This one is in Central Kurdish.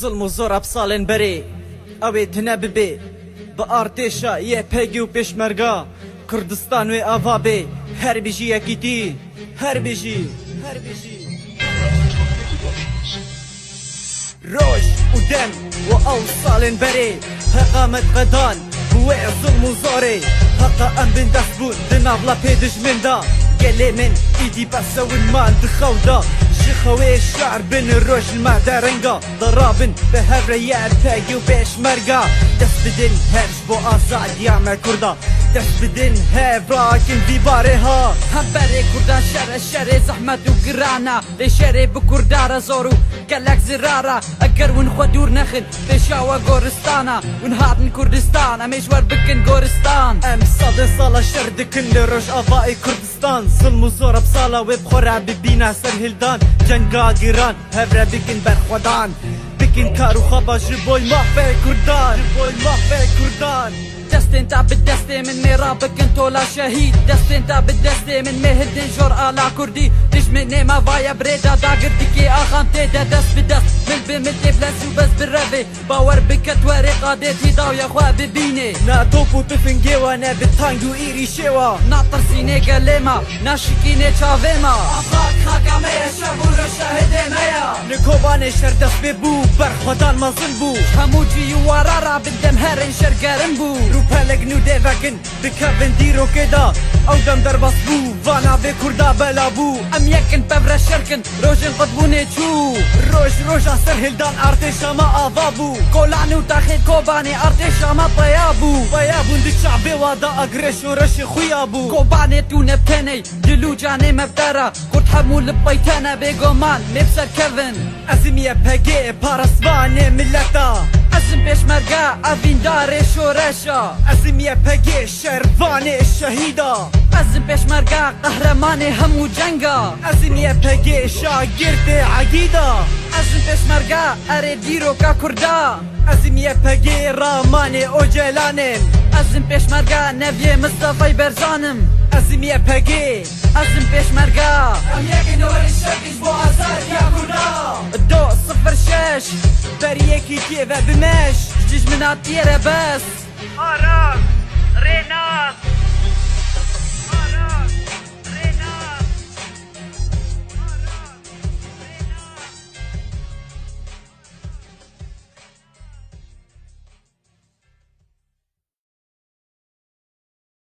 ظلم و زۆر ئەبساڵێن بەرێ ئەوێ تنە ببێ بە ئارتێشە یە پێگی و پێشمەرگا کوردستان وێ ئاوا بێ هەر بژی یەکیتی هەر بژی ڕۆژ و دەم و ئەو ساڵێن بەرێ هەقامەت قەدان بوێ ظلم و زۆرێ هەقا ئەم بن دەست بوون دناڤڵە پێ دژمندا گەلێ من ئیدی بەسەونمان دخەودا شخەوێ شعر بن ڕۆژ المادە ڕەنگە دەڕابن بە هەڤرەیە پێگی و پێشمەرگا دەست بدن هەرش بۆ ئازادیامە کووردا دەست بدن هێڤراکن دیبارێها هەمبەرێ کوردان شەرە شەرێ زەحمەت و گرانە لێ شەرێ بکوردارە زۆر و گەلەک زرارە ئەگەر ون خۆ دوور نەخن پێشاوە گۆرستانە ون هاتن کوردستان ئەمێش وەربکن گۆرستان ئەم سەدە ساڵە شەر دکن لە ڕۆژ ئاڤایی کوردستان ظلم و زۆر ئەبساڵە وێ بخۆرا ببینە سەر هێلدان جەنگا گیران هەڤرە بکن بەرخۆدان بکن کار و خەبە ji بۆی مافێ کوردان دەستێن تا بدەستێ من مێڕا بکن تۆلا شەهید دەستێن تا بدەستێ من مێهردێن ژۆر ئالا کوردی دژمن نێمە ڤایە برێدا داگردیکێ ئاخام تێدا دەست بدەست من بمن تێبلەس و بەس برەڤێ باوەڕ بکە توەرێ قادێتی داویەخوا ببینێ ناتۆپ و تفنگێوانە بتانگ و ئیری شێوە ناترسینێ گەلێمە ناشکینێ چاوێمە ئافاق خاکامەیە شەب و ڕەشە هێدێمەیە لکۆبانێ شەر دەست پێ بوو بەرخۆدان مەزن بوو هەموو جی و وارارا بدەم هەرێن شەرگەرم بوو پەلەگن و دێڤەکن بکەڤن دیرۆکێدا ئەو دەم دەربەست بوو ڤانا بێ کووردا بەلا بوو ئەم یەکن بەڤرە شەرکن ڕۆژن قوتبوونێ چوو ڕۆژە سەر هێلدان ئارتێشەمە ئاوا بوو کۆلان و تاخێت کۆبانێ ئارتێشەمە پەیا بوو بەیابوون دچابێوادا ئەگرێش و ڕەشی خویا بوو کۆبانێت و نەپتەنەی دلوجانێ مەفتەرە کورد هەموو لپەیتەنە بێگۆمان مێبسەرکەڤن ئەزمیە پەگێ پارەسبانێ ملەتە ئەزم پێشمەرگا ئەڤیندارێ شۆرەشە ئەزمیە پەگێ شەروانێ شەهیدا ئەزم پێشمەرگا قەهرەمانێ هەموو جەنگە ئەزمیە پەگێ شاگردێ عەگیدا ئەزم پێشمەرگا ئەرێ دیرۆکە کووردا ئەزمیە پەگێ ڕامانێ ئۆجێلانێن ئەزم پێشمەرگا نەڤێ مستەفەی بەرزانم ئەزمیە پەگێ ئەزم پێشمەرگا ئەم یەکنەوەی شەکیش بۆ ئازادیا کووردا 206 بەریەکی تێڤە بمەش دژمنات تێرە بەس ئارام ڕێنا